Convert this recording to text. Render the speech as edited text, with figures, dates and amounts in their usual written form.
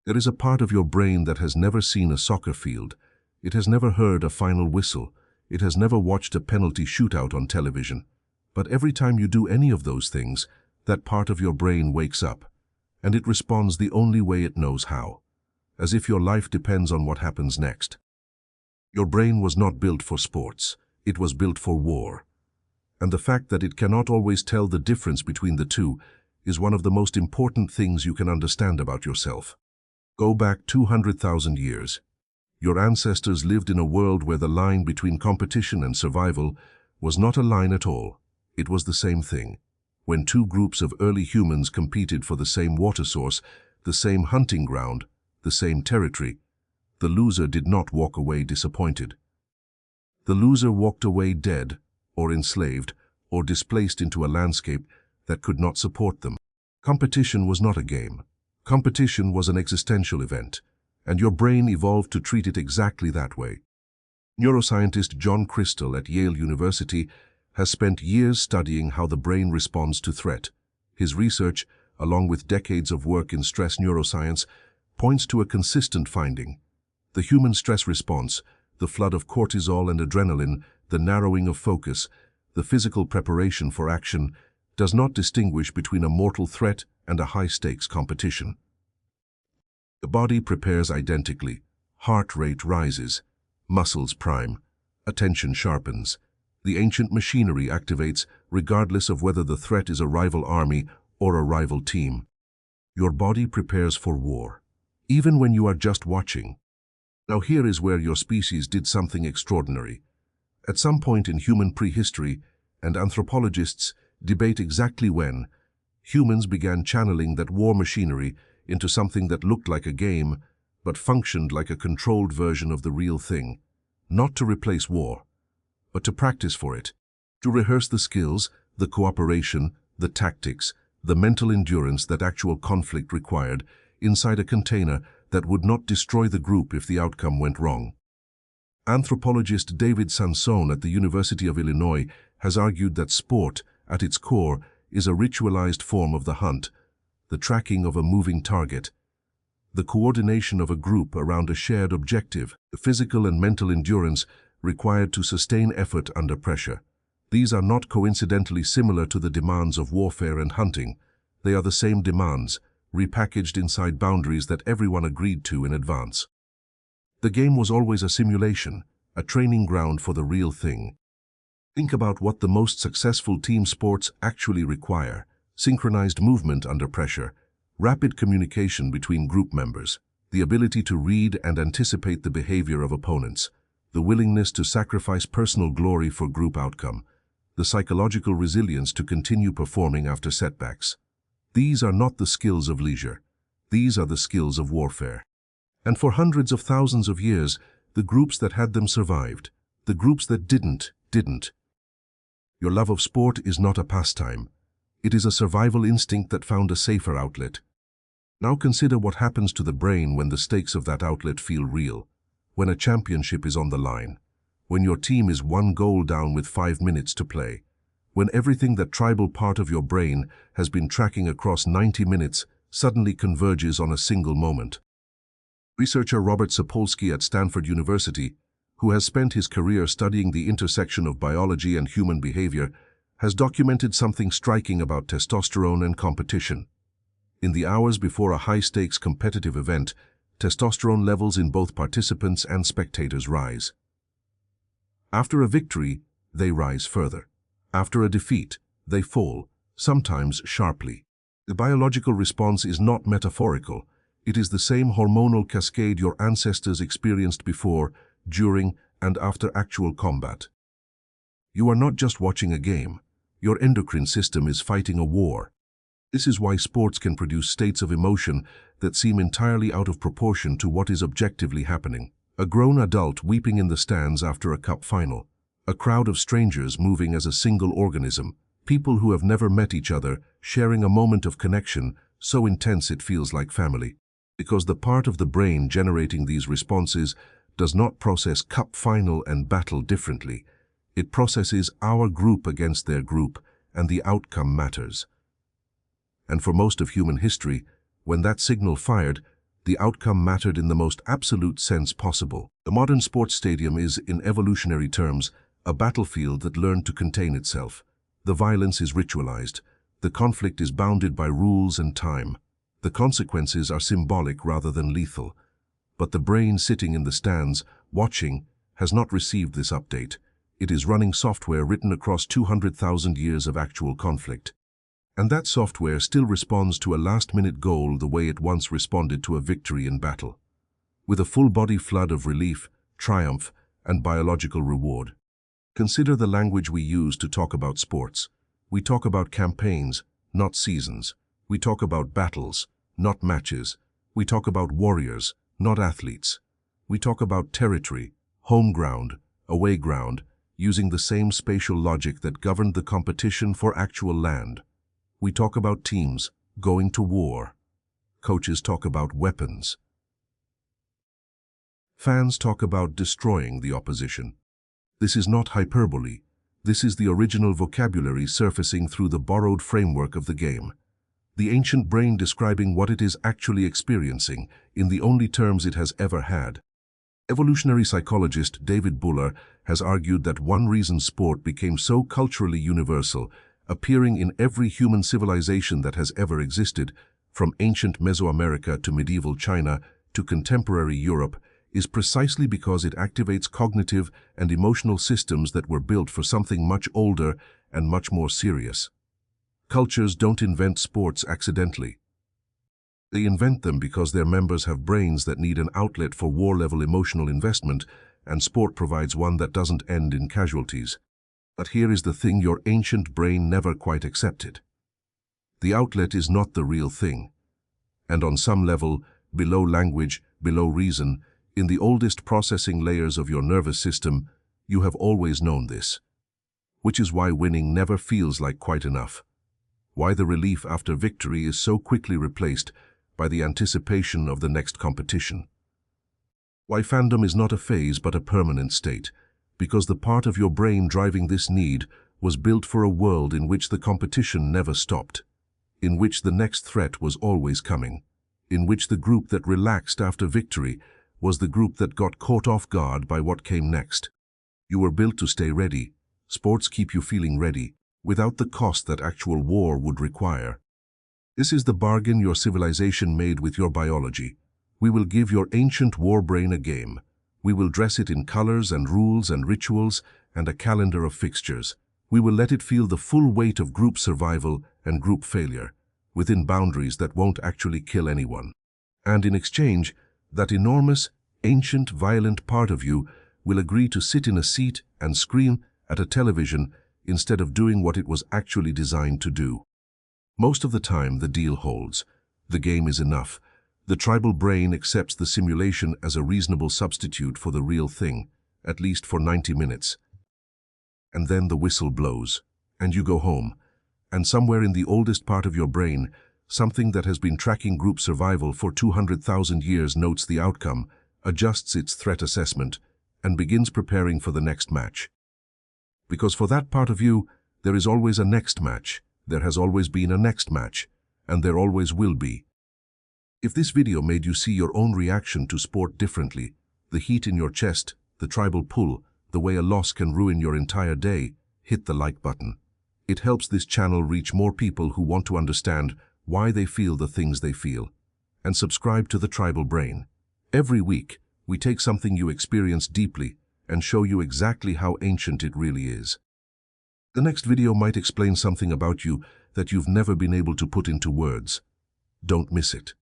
There is a part of your brain that has never seen a soccer field. It has never heard a final whistle. It has never watched a penalty shootout on television. But every time you do any of those things, that part of your brain wakes up, and it responds the only way it knows how, as if your life depends on what happens next. Your brain was not built for sports. It was built for war. And the fact that it cannot always tell the difference between the two is one of the most important things you can understand about yourself. Go back 200,000 years. Your ancestors lived in a world where the line between competition and survival was not a line at all. It was the same thing. When two groups of early humans competed for the same water source, the same hunting ground, the same territory, the loser did not walk away disappointed. The loser walked away dead, or enslaved, or displaced into a landscape that could not support them. Competition was not a game. Competition was an existential event, and your brain evolved to treat it exactly that way. Neuroscientist John Crystal at Yale University has spent years studying how the brain responds to threat. His research, along with decades of work in stress neuroscience, points to a consistent finding. The human stress response, the flood of cortisol and adrenaline, the narrowing of focus, the physical preparation for action, does not distinguish between a mortal threat and a high-stakes competition. The body prepares identically. Heart rate rises, muscles prime, attention sharpens. The ancient machinery activates regardless of whether the threat is a rival army or a rival team. Your body prepares for war, even when you are just watching. Now here is where your species did something extraordinary. At some point in human prehistory, and anthropologists debate exactly when, humans began channeling that war machinery into something that looked like a game, but functioned like a controlled version of the real thing. Not to replace war, but to practice for it, to rehearse the skills, the cooperation, the tactics, the mental endurance that actual conflict required inside a container that would not destroy the group if the outcome went wrong. Anthropologist David Sansone at the University of Illinois has argued that sport, at its core, is a ritualized form of the hunt, the tracking of a moving target, the coordination of a group around a shared objective, the physical and mental endurance required to sustain effort under pressure. These are not coincidentally similar to the demands of warfare and hunting. They are the same demands, repackaged inside boundaries that everyone agreed to in advance. The game was always a simulation, a training ground for the real thing. Think about what the most successful team sports actually require: synchronized movement under pressure, rapid communication between group members, the ability to read and anticipate the behavior of opponents, the willingness to sacrifice personal glory for group outcome, the psychological resilience to continue performing after setbacks. These are not the skills of leisure. These are the skills of warfare. And for hundreds of thousands of years, the groups that had them survived. The groups that didn't. Your love of sport is not a pastime. It is a survival instinct that found a safer outlet. Now consider what happens to the brain when the stakes of that outlet feel real, when a championship is on the line, when your team is 1 goal down with 5 minutes to play, when everything that tribal part of your brain has been tracking across 90 minutes suddenly converges on a single moment. Researcher Robert Sapolsky at Stanford University, who has spent his career studying the intersection of biology and human behavior, has documented something striking about testosterone and competition. In the hours before a high-stakes competitive event, testosterone levels in both participants and spectators rise. After a victory, they rise further. After a defeat, they fall, sometimes sharply. The biological response is not metaphorical. It is the same hormonal cascade your ancestors experienced before, during, and after actual combat. You are not just watching a game. Your endocrine system is fighting a war. This is why sports can produce states of emotion that seem entirely out of proportion to what is objectively happening. A grown adult weeping in the stands after a cup final. A crowd of strangers moving as a single organism. People who have never met each other, sharing a moment of connection, so intense it feels like family. Because the part of the brain generating these responses does not process cup final and battle differently. It processes our group against their group, and the outcome matters. And for most of human history, when that signal fired, The outcome mattered in the most absolute sense possible. The modern sports stadium is, in evolutionary terms, a battlefield that learned to contain itself. The violence is ritualized. The conflict is bounded by rules and time. The consequences are symbolic rather than lethal. But the brain sitting in the stands, watching, has not received this update. It is running software written across 200,000 years of actual conflict. And that software still responds to a last-minute goal the way it once responded to a victory in battle, with a full-body flood of relief, triumph, and biological reward. Consider the language we use to talk about sports. We talk about campaigns, not seasons. We talk about battles, not matches. We talk about warriors, not athletes. We talk about territory, home ground, away ground, using the same spatial logic that governed the competition for actual land. We talk about teams going to war. Coaches talk about weapons. Fans talk about destroying the opposition. This is not hyperbole. This is the original vocabulary surfacing through the borrowed framework of the game. The ancient brain describing what it is actually experiencing in the only terms it has ever had. Evolutionary psychologist David Buller has argued that one reason sport became so culturally universal, appearing in every human civilization that has ever existed, from ancient Mesoamerica to medieval China to contemporary Europe, is precisely because it activates cognitive and emotional systems that were built for something much older and much more serious. Cultures don't invent sports accidentally. They invent them because their members have brains that need an outlet for war-level emotional investment, and sport provides one that doesn't end in casualties. But here is the thing your ancient brain never quite accepted. The outlet is not the real thing. And on some level, below language, below reason, in the oldest processing layers of your nervous system, you have always known this. Which is why winning never feels like quite enough. Why the relief after victory is so quickly replaced by the anticipation of the next competition. Why fandom is not a phase but a permanent state, because the part of your brain driving this need was built for a world in which the competition never stopped, in which the next threat was always coming, in which the group that relaxed after victory was the group that got caught off guard by what came next. You were built to stay ready. Sports keep you feeling ready, without the cost that actual war would require. This is the bargain your civilization made with your biology. We will give your ancient war brain a game. We will dress it in colors and rules and rituals and a calendar of fixtures. We will let it feel the full weight of group survival and group failure, within boundaries that won't actually kill anyone. And in exchange, that enormous, ancient, violent part of you will agree to sit in a seat and scream at a television instead of doing what it was actually designed to do. Most of the time, the deal holds. The game is enough. The tribal brain accepts the simulation as a reasonable substitute for the real thing, at least for 90 minutes. And then the whistle blows, and you go home. And somewhere in the oldest part of your brain, something that has been tracking group survival for 200,000 years notes the outcome, adjusts its threat assessment, and begins preparing for the next match. Because for that part of you, there is always a next match. There has always been a next match, and there always will be. If this video made you see your own reaction to sport differently, the heat in your chest, the tribal pull, the way a loss can ruin your entire day, hit the like button. It helps this channel reach more people who want to understand why they feel the things they feel. And subscribe to the Tribal Brain. Every week, we take something you experience deeply and show you exactly how ancient it really is. The next video might explain something about you that you've never been able to put into words. Don't miss it.